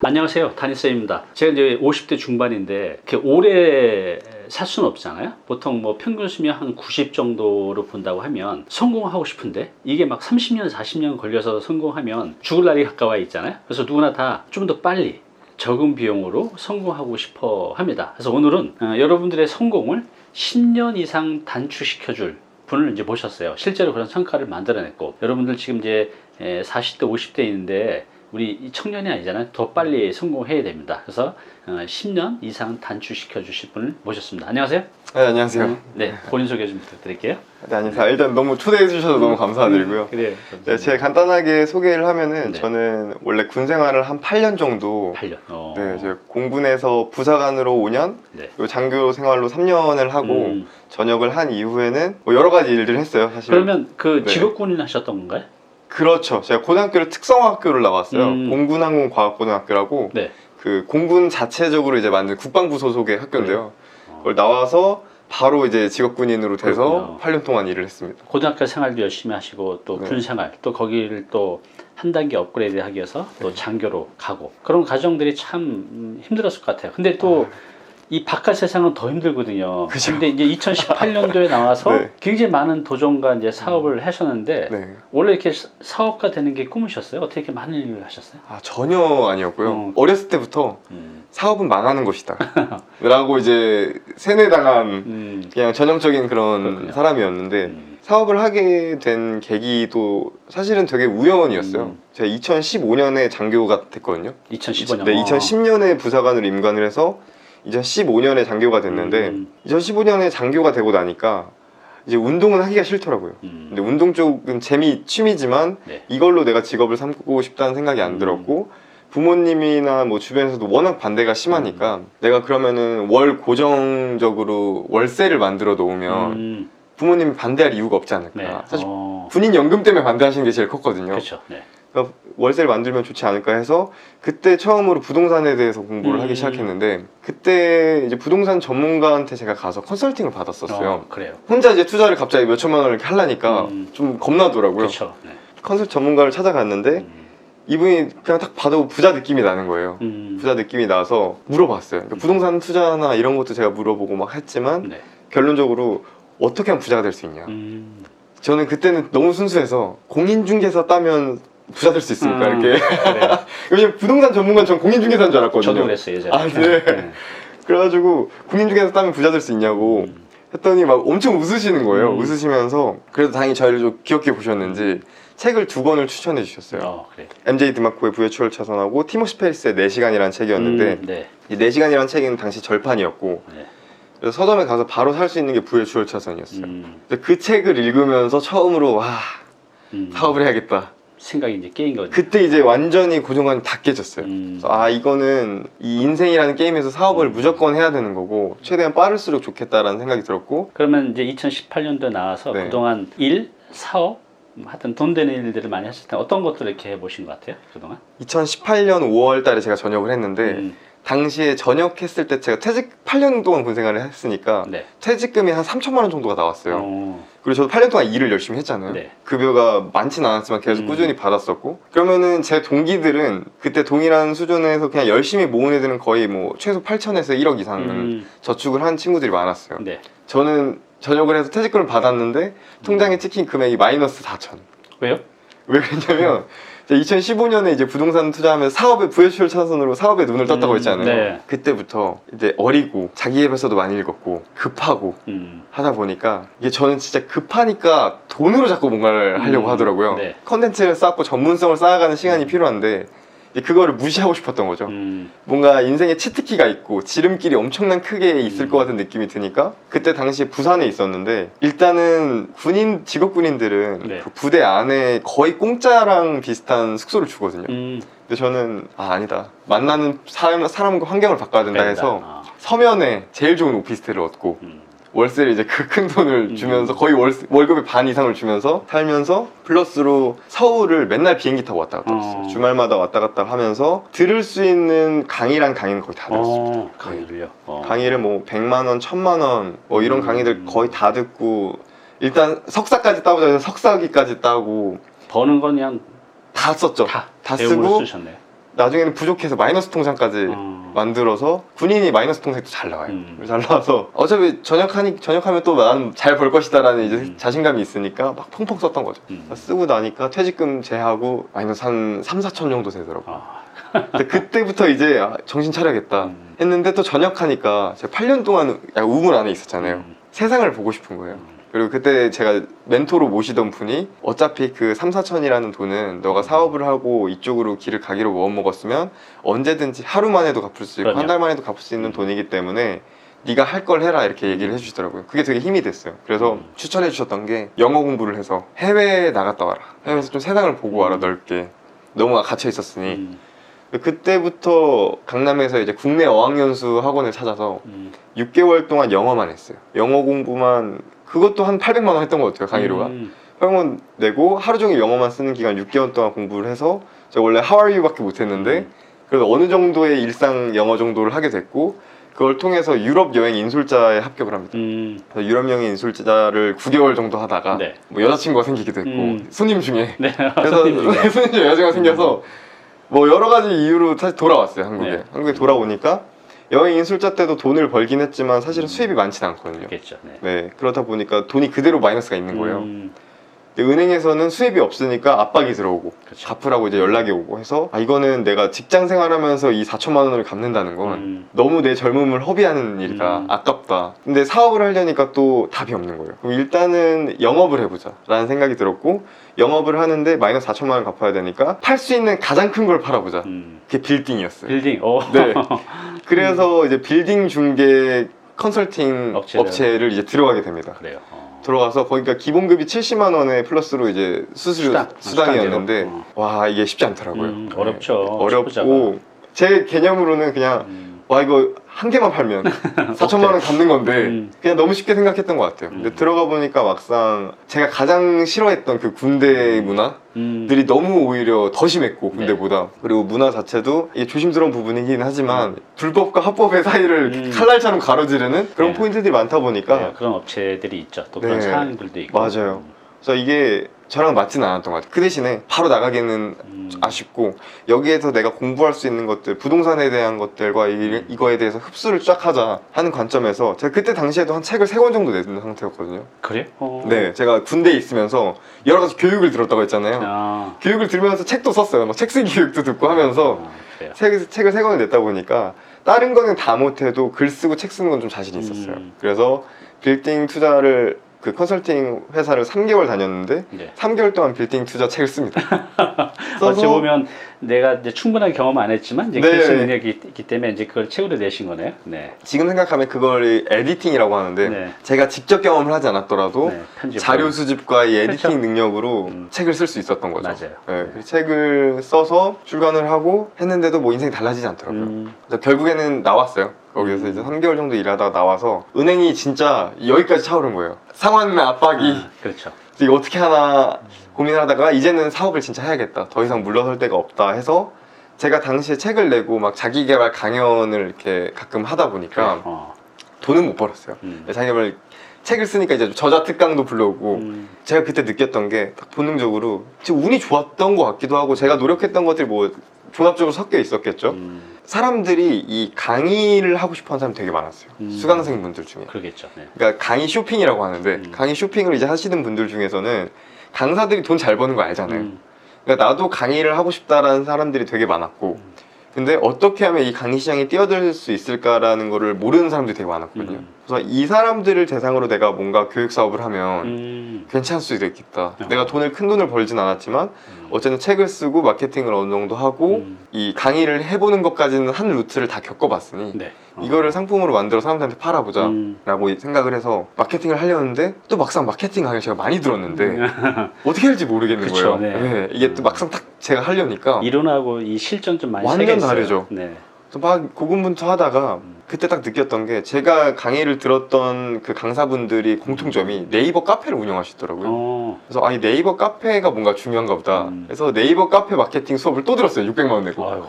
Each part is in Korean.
안녕하세요, 다니쌤입니다. 제가 이제 50대 중반인데 이렇게 오래 살 수는 없잖아요. 보통 뭐 평균 수명 한 90 정도로 본다고 하면 성공하고 싶은데 이게 막 30년, 40년 걸려서 성공하면 죽을 날이 가까워 있잖아요. 그래서 누구나 다 좀 더 빨리 적은 비용으로 성공하고 싶어 합니다. 그래서 오늘은 여러분들의 성공을 10년 이상 단축시켜줄 분을 이제 모셨어요. 실제로 그런 성과를 만들어냈고, 여러분들 지금 이제 40대, 50대 있는데 우리 이 청년이 아니잖아요. 더 빨리 성공해야 됩니다. 그래서 10년 이상 단축시켜 주실 분을 모셨습니다. 안녕하세요. 네, 안녕하세요. 네, 본인 소개 좀 부탁드릴게요. 네, 안녕하세요. 일단 너무 초대해 주셔서 너무 감사드리고요. 그래요. 네, 제가 간단하게 소개를 하면은 네. 저는 원래 군 생활을 한 8년 정도 8년. 네, 제가 공군에서 부사관으로 5년, 네. 그리고 장교 생활로 3년을 하고 전역을 한 이후에는 뭐 여러 가지 일들을 했어요, 사실. 그러면 그 네. 직업군인 하셨던 건가요? 그렇죠. 제가 고등학교를 특성화학교를 나왔어요. 공군항공과학고등학교라고 네. 그 공군 자체적으로 이제 만든 국방부 소속의 학교인데요. 그걸 나와서 바로 이제 직업군인으로 돼서 그렇군요. 8년 동안 일을 했습니다. 고등학교 생활도 열심히 하시고 또 네. 군 생활, 또 거기를 또 한 단계 업그레이드 하기 위해서 또 장교로 가고, 그런 과정들이 참 힘들었을 것 같아요. 근데 또 이 바깥 세상은 더 힘들거든요. 그죠. 근데 이제 2018년도에 나와서 네. 굉장히 많은 도전과 이제 사업을 하셨는데, 네. 원래 이렇게 사업가 되는 게 꿈이셨어요? 어떻게 이렇게 많은 일을 하셨어요? 아, 전혀 아니었고요. 어렸을 때부터 음. 사업은 망하는 것이다 라고 이제 세뇌당한 그냥 전형적인 그런 그렇군요. 사람이었는데, 사업을 하게 된 계기도 사실은 되게 우연이었어요. 제가 2015년에 장교가 됐거든요. 2015년. 네, 2010년에 부사관으로 임관을 해서 2015년에 장교가 됐는데 2015년에 장교가 되고 나니까 이제 운동은 하기가 싫더라고요. 근데 운동 쪽은 취미지만 네. 이걸로 내가 직업을 삼고 싶다는 생각이 안 들었고, 부모님이나 뭐 주변에서도 워낙 반대가 심하니까 내가 그러면은 월 고정적으로 월세를 만들어 놓으면 부모님이 반대할 이유가 없지 않을까. 네. 사실 군인 연금 때문에 반대하시는 게 제일 컸거든요. 그렇죠. 네. 그러니까 월세를 만들면 좋지 않을까 해서 그때 처음으로 부동산에 대해서 공부를 하기 시작했는데, 그때 이제 부동산 전문가한테 제가 가서 컨설팅을 받았었어요. 그래요. 혼자 이제 투자를 갑자기 몇 천만 원을 이렇게 하려니까 좀 겁나더라고요. 그렇죠. 네. 컨설팅 전문가를 찾아갔는데 이분이 그냥 딱 봐도 부자 느낌이 나는 거예요. 부자 느낌이 나서 물어봤어요. 그러니까 부동산 투자나 이런 것도 제가 물어보고 막 했지만 네. 결론적으로 어떻게 하면 부자가 될 수 있냐. 저는 그때는 너무 순수해서 공인중개사 따면 부자 될 수 있습니까? 이렇게. 그래요. 왜냐면 부동산 전문가는 전 공인중개사인 줄 알았거든요. 저도 그랬어요, 예전에. 아, 네. 그래가지고 공인중개사 따면 부자 될 수 있냐고 했더니 막 엄청 웃으시는 거예요. 웃으시면서 그래도 다행히 저희를 좀 귀엽게 보셨는지 책을 2권을 추천해 주셨어요. 그래. MJ 드마코의 부의 추월 차선하고 티모시 페리스의 4시간이라는 책이었는데, 네. 이 4시간이라는 책은 당시 절판이었고, 네. 그래서 서점에 가서 바로 살 수 있는 게 부의 추월 차선이었어요. 근데 그 책을 읽으면서 처음으로 와, 사업을 해야겠다. 생각이 이제 깨인 거죠. 그때 이제 완전히 고정관이 다 깨졌어요. 그래서 아, 이거는 이 인생이라는 게임에서 사업을 무조건 해야 되는 거고 최대한 빠를수록 좋겠다라는 생각이 들었고. 그러면 이제 2018년도에 나와서 네. 그동안 일, 사업, 하여튼 돈 되는 일들을 많이 하실 때 어떤 것들을 이렇게 해보신 것 같아요? 그동안? 2018년 5월 달에 제가 전역을 했는데 당시에 전역했을 때 제가 8년 동안 군 생활을 했으니까 네. 퇴직금이 한 3천만 원 정도가 나왔어요. 그리고 저도 8년 동안 일을 열심히 했잖아요. 네. 급여가 많지는 않았지만 계속 꾸준히 받았었고, 그러면은 제 동기들은 그때 동일한 수준에서 그냥 열심히 모은 애들은 거의 뭐 최소 8천에서 1억 이상은 저축을 한 친구들이 많았어요. 네. 저는 전역을 해서 퇴직금을 받았는데 통장에 찍힌 금액이 마이너스 4천. 왜요? 왜 그랬냐면 2015년에 이제 부동산 투자하면서 사업의 부의 차선으로 사업에 눈을 떴다고 했잖아요. 네. 그때부터 이제 어리고 자기 앱에서도 많이 읽었고 급하고 하다 보니까 이게 저는 진짜 급하니까 돈으로 자꾸 뭔가를 하려고 하더라고요. 네. 컨텐츠를 쌓고 전문성을 쌓아가는 시간이 필요한데 그거를 무시하고 싶었던 거죠. 뭔가 인생에 치트키가 있고 지름길이 엄청난 크게 있을 것 같은 느낌이 드니까 그때 당시에 부산에 있었는데, 일단은 직업군인들은 네. 그 부대 안에 거의 공짜랑 비슷한 숙소를 주거든요. 근데 저는 아니다, 만나는 사람과 환경을 바꿔야 된다 해서 서면에 제일 좋은 오피스텔을 얻고 월세를 이제 그 큰 돈을 주면서 거의 월급의 반 이상을 주면서 살면서, 플러스로 서울을 맨날 비행기 타고 왔다 갔다 했어요. 주말마다 왔다 갔다 하면서 들을 수 있는 강의랑 강의는 거의 다 들었어요. 강의를요? 강의를 뭐 100만 원, 1000만 원 뭐 이런 강의들 거의 다 듣고, 일단 석사까지 따보자 해서 석사기까지 따고 버는 건 그냥 다 썼죠. 다 다 대용으로 쓰고 쓰셨네요. 나중에는 부족해서 마이너스 통장까지 만들어서 군인이 마이너스 통장도 잘 나와요. 잘 나와서 어차피 전역하면 또 난 잘 벌 것이다 라는 이제 자신감이 있으니까 막 펑펑 썼던 거죠. 쓰고 나니까 퇴직금 제하고 마이너스 한 3, 4천 정도 되더라고요. 근데 그때부터 이제 정신 차려야겠다 했는데 또 전역하니까 제가 8년 동안 약간 우물 안에 있었잖아요. 세상을 보고 싶은 거예요. 그리고 그때 제가 멘토로 모시던 분이 어차피 그 3, 4천이라는 돈은 너가 사업을 하고 이쪽으로 길을 가기로 마음먹었으면 언제든지 하루 만에도 갚을 수 있고 그럼요. 한 달 만에도 갚을 수 있는 돈이기 때문에 네가 할 걸 해라 이렇게 얘기를 해주시더라고요. 그게 되게 힘이 됐어요. 그래서 추천해 주셨던 게 영어 공부를 해서 해외에 나갔다 와라. 해외에서 좀 세상을 보고 와라 넓게. 너무 갇혀 있었으니 그때부터 강남에서 이제 국내 어학연수 학원을 찾아서 6개월 동안 영어만 했어요. 영어 공부만 그것도 한 800만 원 했던 것 같아요. 강의료가 800만 원 내고 하루 종일 영어만 쓰는 기간 6개월 동안 공부를 해서 제가 원래 How are you 밖에 못했는데 그래도 어느 정도의 일상 영어 정도를 하게 됐고 그걸 통해서 유럽 여행 인솔자에 합격을 합니다. 그래서 유럽 여행 인솔자를 9개월 정도 하다가 네. 뭐 여자친구가 생기기도 했고 손님 중에 네. 그래서 손님 중에 여자친구가 생겨서 뭐 여러 가지 이유로 다시 돌아왔어요. 한국에. 네. 한국에 돌아오니까 여행 인솔자 때도 돈을 벌긴 했지만 사실은 수입이 많지는 않거든요. 그렇겠죠. 네. 네, 그러다 보니까 돈이 그대로 마이너스가 있는 거예요. 근데 은행에서는 수입이 없으니까 압박이 들어오고 그렇죠. 갚으라고 이제 연락이 오고 해서 이거는 내가 직장 생활하면서 이 4천만 원을 갚는다는 건 너무 내 젊음을 허비하는 일이다. 아깝다. 근데 사업을 하려니까 또 답이 없는 거예요. 그럼 일단은 영업을 해보자 라는 생각이 들었고 영업을 하는데 마이너스 4천만 원 갚아야 되니까 팔 수 있는 가장 큰 걸 팔아보자. 그게 빌딩이었어요. 빌딩. 오. 네. 그래서 이제 빌딩 중개 컨설팅 업체를 이제 들어가게 됩니다. 그래요. 들어가서 거기가 기본급이 70만 원에 플러스로 이제 수당이었는데 와 이게 쉽지 않더라고요. 어렵죠. 어렵고 제 개념으로는 그냥 와 이거 한 개만 팔면 4천만 원 갚는 건데 그냥 너무 쉽게 생각했던 것 같아요. 근데 들어가 보니까 막상 제가 가장 싫어했던 그 군대 문화들이 너무 오히려 더 심했고 군대보다 그리고 문화 자체도 이게 조심스러운 부분이긴 하지만 불법과 합법의 사이를 칼날처럼 가로지르는 그런 포인트들이 많다 보니까 네, 그런 업체들이 있죠. 또 그런 사항들도 있고. 맞아요. 그래서 이게 저랑 맞지는 않았던 것 같아요. 그 대신에 바로 나가기는 아쉽고 여기에서 내가 공부할 수 있는 것들 부동산에 대한 것들과 이거에 대해서 흡수를 쫙 하자 하는 관점에서 제가 그때 당시에도 한 책을 3권 정도 냈는 상태였거든요. 그래요? 네, 제가 군대에 있으면서 여러 가지 교육을 들었다고 했잖아요. 교육을 들으면서 책도 썼어요. 막 책 쓰기 교육도 듣고 하면서 책을 3권을 냈다 보니까 다른 거는 다 못해도 글 쓰고 책 쓰는 건 좀 자신이 있었어요. 그래서 빌딩 투자를 그 컨설팅 회사를 3개월 다녔는데 3개월 동안 빌딩 투자 책을 씁니다. 어찌 보면 내가 이제 충분한 경험 안 했지만 이제 글쓰 능력이 있기 때문에 이제 그걸 책으로 내신 거네요. 네. 지금 생각하면 그걸 에디팅이라고 하는데 제가 직접 경험을 하지 않았더라도 자료 수집과 이 에디팅 능력으로 책을 쓸 수 있었던 거죠. 맞아요. 네. 그 책을 써서 출간을 하고 했는데도 뭐 인생이 달라지지 않더라고요. 그래서 결국에는 나왔어요. 거기서 이제 3개월 정도 일하다가 나와서 은행이 진짜 여기까지 차오른 거예요. 상환의 압박이 그렇죠. 이거 어떻게 하나 고민을 하다가 이제는 사업을 진짜 해야겠다. 더 이상 물러설 데가 없다 해서 제가 당시에 책을 내고 막 자기계발 강연을 이렇게 가끔 하다 보니까 돈은 못 벌었어요. 자기계발 책을 쓰니까 이제 저자 특강도 불러오고 제가 그때 느꼈던 게 딱 본능적으로 지금 운이 좋았던 것 같기도 하고 제가 노력했던 것들이 뭐 종합적으로 섞여 있었겠죠. 사람들이 이 강의를 하고 싶어하는 사람이 되게 많았어요. 수강생분들 중에. 그러겠죠. 네. 그러니까 강의 쇼핑이라고 하는데 강의 쇼핑을 이제 하시는 분들 중에서는 강사들이 돈 잘 버는 거 알잖아요. 그러니까 나도 강의를 하고 싶다라는 사람들이 되게 많았고 근데 어떻게 하면 이 강의 시장에 뛰어들 수 있을까라는 거를 모르는 사람들이 되게 많았거든요. 그래서 이 사람들을 대상으로 내가 뭔가 교육 사업을 하면 괜찮을 수도 있겠다. 내가 큰 돈을 벌진 않았지만 어쨌든 책을 쓰고 마케팅을 어느 정도 하고 이 강의를 해보는 것까지는 한 루트를 다 겪어봤으니 이거를 상품으로 만들어 사람들한테 팔아보자 라고 생각을 해서 마케팅을 하려는데 또 막상 마케팅 강의를 제가 많이 들었는데 어떻게 할지 모르겠는 거예요. 네, 이게 또 막상 딱 제가 하려니까 이론하고 이 실전 좀 많이 완전 다르죠. 네. 막 고군분투하다가 그때 딱 느꼈던 게 제가 강의를 들었던 그 강사분들이 공통점이 네이버 카페를 운영하시더라고요. 그래서 네이버 카페가 뭔가 중요한가 보다. 그래서 네이버 카페 마케팅 수업을 또 들었어요. 600만 원 내고.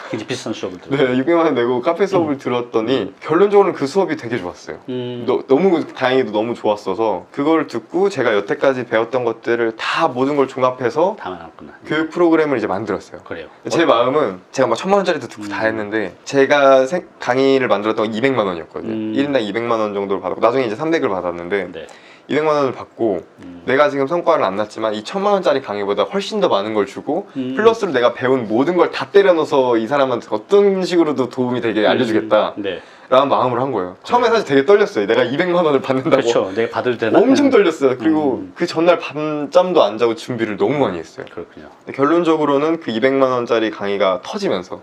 굉장히 비싼 수업을 들어. 네, 600만 원 내고 카페 수업을 들었더니 결론적으로는 그 수업이 되게 좋았어요. 너무 다행히도 너무 좋았어서 그걸 듣고 제가 여태까지 배웠던 것들을 다 모든 걸 종합해서 다 많았구나. 교육 프로그램을 이제 만들었어요. 그래요. 제 마음은 제가 막 1000만 원짜리도 듣고 다 했는데 제가 강의를 만들었던 건 200만 원이었거든요. 1인당 200만 원 정도를 받았고 나중에 이제 300을 받았는데 네. 200만 원을 받고 내가 지금 성과를 안 났지만 이 1000만 원짜리 강의보다 훨씬 더 많은 걸 주고 플러스로 내가 배운 모든 걸 다 때려 넣어서 이 사람한테 어떤 식으로도 도움이 되게 알려주겠다 네. 라는 마음으로 한 거예요. 처음에 사실 되게 떨렸어요. 내가 200만 원을 받는다고. 그렇죠. 내가 받을 때는 엄청 떨렸어요. 그리고 그 전날 밤잠도 안 자고 준비를 너무 많이 했어요. 그렇군요. 근데 결론적으로는 그 200만 원짜리 강의가 터지면서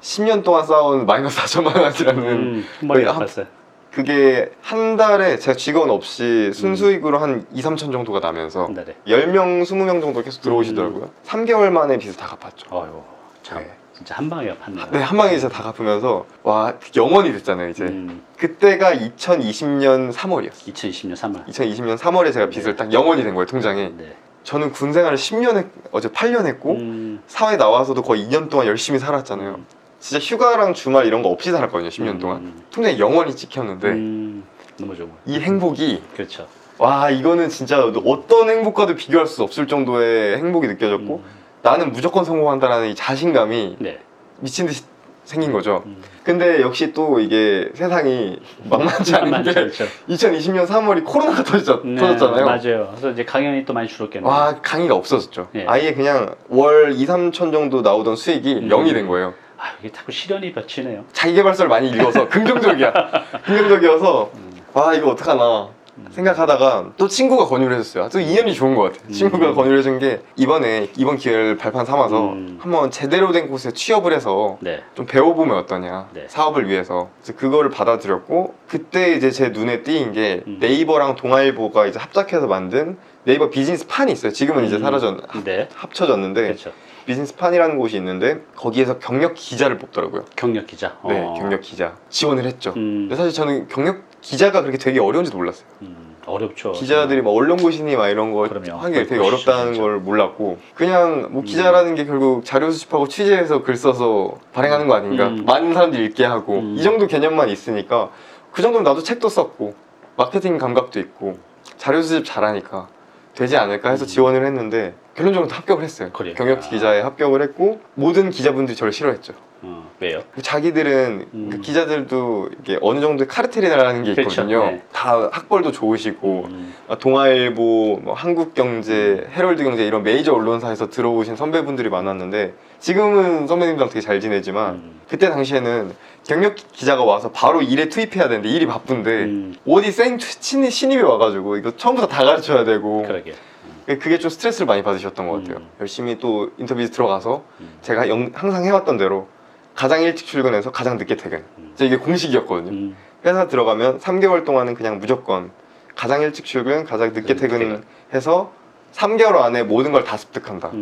10년 동안 쌓아온 마이너스 4천만 원이라는 머리가 아팠어요. 그게 한 달에 제가 직원 없이 순수익으로 한 2, 3천 정도가 나면서 네. 10명, 20명 정도 계속 들어오시더라고요. 3개월 만에 빚을 다 갚았죠. 어휴, 참 네. 진짜 한 방에 갚았네요. 네, 한 방에 이제 다 갚으면서 와, 영원이 됐잖아요, 이제. 그때가 2020년 3월이었어요. 2020년 3월. 2020년 3월에 제가 빚을 딱 영원이 된 거예요, 통장에. 네. 저는 군 생활을 10년 어제 8년 했고 사회 나와서도 거의 2년 동안 열심히 살았잖아요. 진짜 휴가랑 주말 이런 거 없이 살았거든요, 10년 동안. 통장에 영원히 찍혔는데 너무 좋은 이 행복이 그렇죠. 와, 이거는 진짜 어떤 행복과도 비교할 수 없을 정도의 행복이 느껴졌고 나는 무조건 성공한다라는 이 자신감이 네. 미친 듯이 생긴 거죠. 근데 역시 또 이게 세상이 만만치 않은 게 그렇죠. 2020년 3월이 코로나가 터졌잖아요. 맞아요. 그래서 이제 강연이 또 많이 줄었겠네요. 와, 강의가 없어졌죠. 네. 아예 그냥 월 2, 3천 정도 나오던 수익이 0이 된 거예요. 아, 이게 자꾸 시련이 겹치네요. 자기계발서를 많이 읽어서 긍정적이야. 긍정적이어서 와, 이거 어떡하나 생각하다가 또 친구가 권유를 해줬어요. 또 인연이 좋은 것 같아요. 친구가 권유를 해준 게 이번 기회를 발판 삼아서 한번 제대로 된 곳에 취업을 해서 네. 좀 배워보면 어떠냐. 네. 사업을 위해서. 그래서 그거를 받아들였고 그때 이제 제 눈에 띄인 게 네이버랑 동아일보가 이제 합작해서 만든 네이버 비즈니스 판이 있어요. 지금은 이제 네. 합쳐졌는데 그렇죠. 비즈니스 판이라는 곳이 있는데 거기에서 경력 기자를 뽑더라고요. 경력 기자. 네, 경력 기자 지원을 했죠. 음. 근데 사실 저는 경력 기자가 그렇게 되게 어려운지도 몰랐어요. 어렵죠. 기자들이 막 언론고시니 막 이런 거 그럼요. 하는 게 되게 보시죠, 어렵다는 진짜. 걸 몰랐고 그냥 뭐 기자라는 게 결국 자료 수집하고 취재해서 글 써서 발행하는 거 아닌가. 많은 사람들이 읽게 하고 이 정도 개념만 있으니까 그 정도면 나도 책도 썼고 마케팅 감각도 있고 자료 수집 잘하니까 되지 않을까 해서 지원을 했는데 결론적으로 합격을 했어요. 그래요. 경력 기자에 합격을 했고 모든 기자분들이 저를 싫어했죠. 왜요? 자기들은 그 기자들도 이게 어느 정도의 카르텔이라는 게 그렇죠. 있거든요. 네. 다 학벌도 좋으시고 동아일보, 뭐 한국경제, 헤럴드경제 이런 메이저 언론사에서 들어오신 선배분들이 많았는데 지금은 선배님들랑 되게 잘 지내지만 그때 당시에는 경력 기자가 와서 바로 일에 투입해야 되는데 일이 바쁜데 어디 신입이 와가지고 이거 처음부터 다 가르쳐야 되고 그러게. 그게 좀 스트레스를 많이 받으셨던 것 같아요. 열심히 또 인터뷰에 들어가서 제가 항상 해왔던 대로 가장 일찍 출근해서 가장 늦게 퇴근. 이게 공식이었거든요. 회사 들어가면 3개월 동안은 그냥 무조건 가장 일찍 출근, 가장 늦게 퇴근해서 3개월 안에 모든 걸 다 습득한다.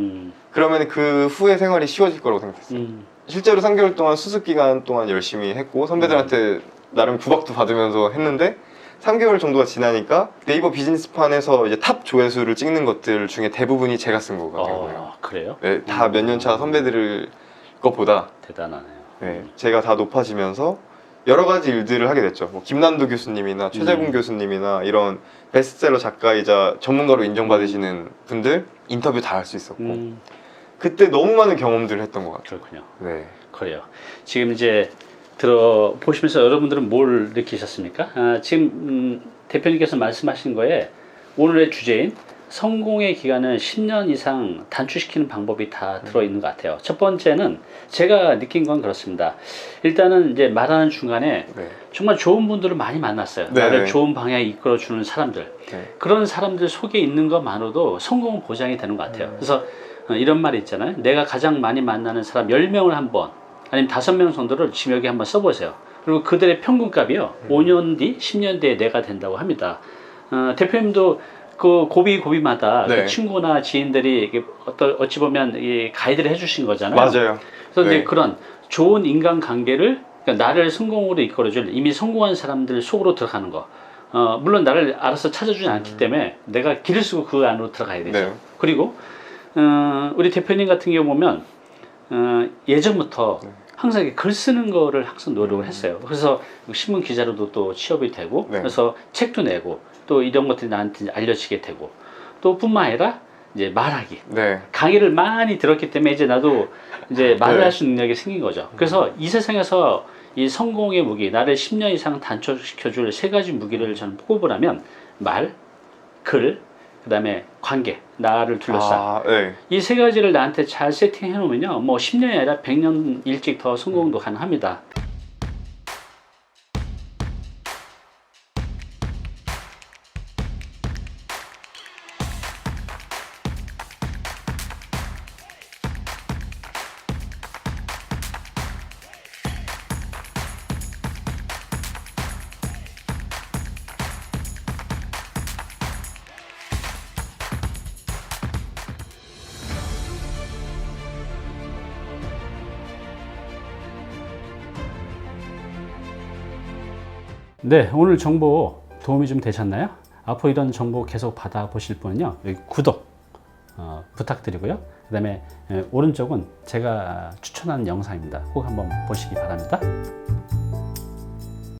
그러면 그 후에 생활이 쉬워질 거라고 생각했어요. 실제로 3개월 동안 수습 기간 동안 열심히 했고 선배들한테 나름 구박도 받으면서 했는데 3개월 정도가 지나니까 네이버 비즈니스판에서 이제 탑 조회수를 찍는 것들 중에 대부분이 제가 쓴 거거든요. 그래요? 네, 다 몇 년 차 선배들 것보다 대단하네요. 네, 제가 다 높아지면서 여러 가지 일들을 하게 됐죠. 뭐 김난도 교수님이나 최재군 교수님이나 이런 베스트셀러 작가이자 전문가로 인정받으시는 분들 인터뷰 다 할 수 있었고 그때 너무 많은 경험들을 했던 것 같아요. 그렇군요. 네. 그래요. 지금 이제 들어보시면서 여러분들은 뭘 느끼셨습니까? 지금 대표님께서 말씀하신 거에 오늘의 주제인 성공의 기간은 10년 이상 단축시키는 방법이 다 들어있는 것 같아요. 첫 번째는 제가 느낀 건 그렇습니다. 일단은 이제 말하는 중간에 네. 정말 좋은 분들을 많이 만났어요. 네. 나를 좋은 방향에 이끌어주는 사람들. 네. 그런 사람들 속에 있는 것만으로도 성공은 보장이 되는 것 같아요. 그래서 이런 말이 있잖아요. 내가 가장 많이 만나는 사람 10명을 한번 아니면 5명 정도를 지금 여기 한번 써보세요. 그리고 그들의 평균값이요. 5년 뒤, 10년 뒤에 내가 된다고 합니다. 대표님도 그 고비마다 네. 그 친구나 지인들이 이게 어찌 보면 이 가이드를 해주신 거잖아요. 맞아요. 그래서 네. 이제 그런 좋은 인간관계를 그러니까 나를 성공으로 이끌어줄 이미 성공한 사람들 속으로 들어가는 거. 물론 나를 알아서 찾아주지 않기 때문에 내가 길을 쓰고 그 안으로 들어가야 되죠. 네. 그리고 우리 대표님 같은 경우 보면 예전부터 네. 항상 이렇게 글 쓰는 거를 항상 노력을 했어요. 그래서 신문 기자로도 또 취업이 되고, 네. 그래서 책도 내고, 또 이런 것들이 나한테 알려지게 되고, 또 뿐만 아니라 이제 말하기. 네. 강의를 많이 들었기 때문에 이제 나도 이제 말을 네. 할 수 있는 능력이 생긴 거죠. 그래서 이 세상에서 이 성공의 무기, 나를 10년 이상 단축시켜줄 세 가지 무기를 저는 꼽으라면 말, 글, 그 다음에 관계, 나를 둘러싼 아, 네. 이 세 가지를 나한테 잘 세팅해 놓으면요, 뭐 10년이 아니라 100년 일찍 더 성공도 가능합니다. 네, 오늘 정보 도움이 좀 되셨나요? 앞으로 이런 정보 계속 받아보실 분은요, 여기 구독 부탁드리고요. 그 다음에 오른쪽은 제가 추천하는 영상입니다. 꼭 한번 보시기 바랍니다.